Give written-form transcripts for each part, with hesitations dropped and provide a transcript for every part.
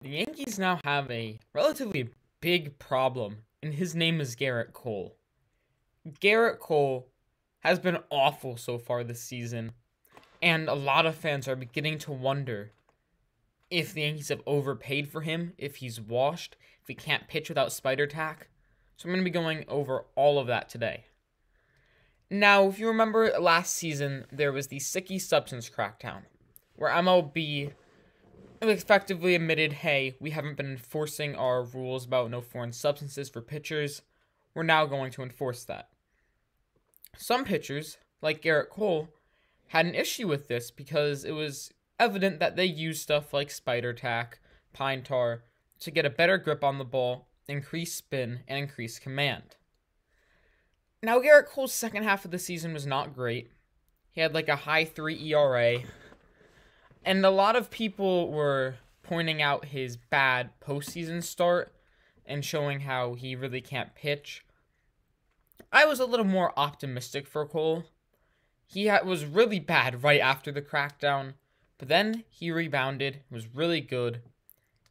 The Yankees now have a relatively big problem, and his name is Gerrit Cole. Gerrit Cole has been awful so far this season, and a lot of fans are beginning to wonder if the Yankees have overpaid for him, if he's washed, if he can't pitch without spider tack. So I'm going to be going over all of that today. Now, if you remember last season, there was the sicky substance crackdown, where MLB effectively admitted, hey, we haven't been enforcing our rules about no foreign substances for pitchers. We're now going to enforce that. Some pitchers, like Gerrit Cole, had an issue with this because it was evident that they used stuff like spider tack, pine tar, to get a better grip on the ball, increase spin, and increase command. Now, Gerrit Cole's second half of the season was not great. He had like a high 3 ERA, and a lot of people were pointing out his bad postseason start and showing how he really can't pitch. I was a little more optimistic for Cole. He was really bad right after the crackdown, but then he rebounded, was really good.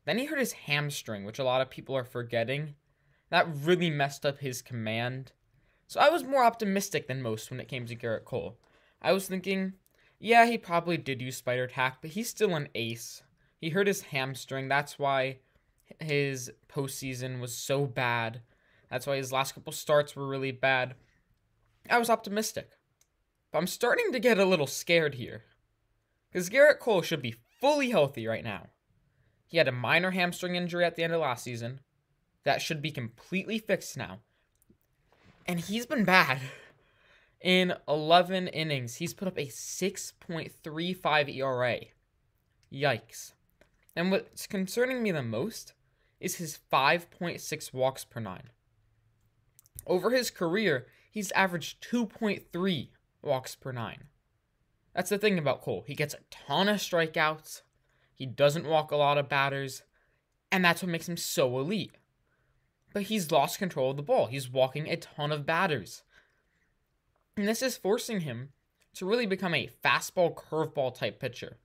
Then he hurt his hamstring, which a lot of people are forgetting. That really messed up his command. So I was more optimistic than most when it came to Gerrit Cole. I was thinking, yeah, he probably did use spider tack, but he's still an ace. He hurt his hamstring. That's why his postseason was so bad. That's why his last couple starts were really bad. I was optimistic. But I'm starting to get a little scared here. Because Gerrit Cole should be fully healthy right now. He had a minor hamstring injury at the end of last season. That should be completely fixed now. And he's been bad. In 11 innings, he's put up a 6.35 ERA. Yikes. And what's concerning me the most is his 5.6 walks per 9. Over his career, he's averaged 2.3 walks per 9. That's the thing about Cole. He gets a ton of strikeouts. He doesn't walk a lot of batters. And that's what makes him so elite. But he's lost control of the ball. He's walking a ton of batters. And this is forcing him to really become a fastball, curveball type pitcher.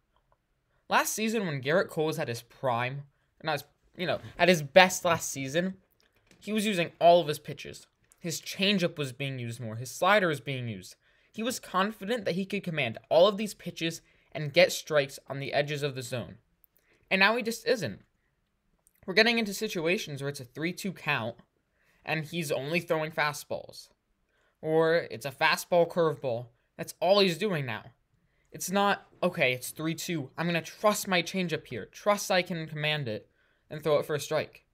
Last season, when Gerrit Cole was at his prime, at his best last season, he was using all of his pitches. His changeup was being used more. His slider was being used. He was confident that he could command all of these pitches and get strikes on the edges of the zone. And now he just isn't. We're getting into situations where it's a 3-2 count, and he's only throwing fastballs. Or it's a fastball curveball. That's all he's doing now. It's not, okay, it's 3-2. I'm going to trust my changeup here. Trust I can command it and throw it for a strike.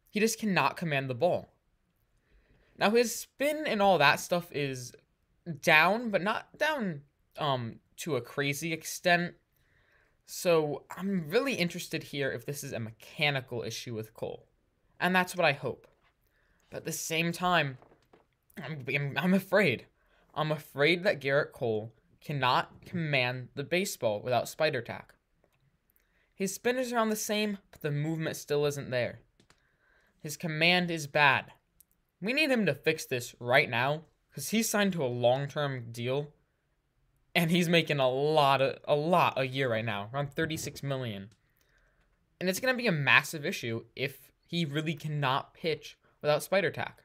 He just cannot command the ball. Now, his spin and all that stuff is down, but not down to a crazy extent. So I'm really interested here if this is a mechanical issue with Cole. And that's what I hope. But at the same time, I'm afraid. I'm afraid that Gerrit Cole cannot command the baseball without spider tack. His spin is around the same, but the movement still isn't there. His command is bad. We need him to fix this right now, because he's signed to a long-term deal, and he's making a lot a year right now, around $36 million. And it's going to be a massive issue if he really cannot pitch without spider tack.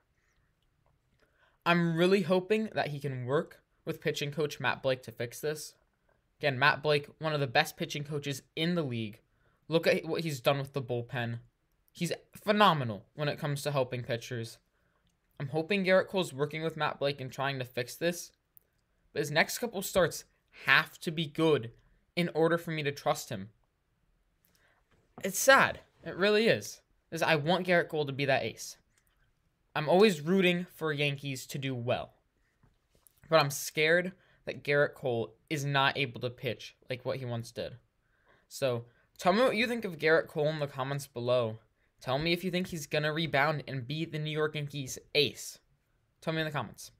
I'm really hoping that he can work with pitching coach Matt Blake to fix this. Again, Matt Blake, one of the best pitching coaches in the league. Look at what he's done with the bullpen. He's phenomenal when it comes to helping pitchers. I'm hoping Gerrit Cole's working with Matt Blake and trying to fix this. But his next couple starts have to be good in order for me to trust him. It's sad. It really is. Because I want Gerrit Cole to be that ace. I'm always rooting for Yankees to do well. But I'm scared that Gerrit Cole is not able to pitch like what he once did. So, tell me what you think of Gerrit Cole in the comments below. Tell me if you think he's going to rebound and be the New York Yankees ace. Tell me in the comments.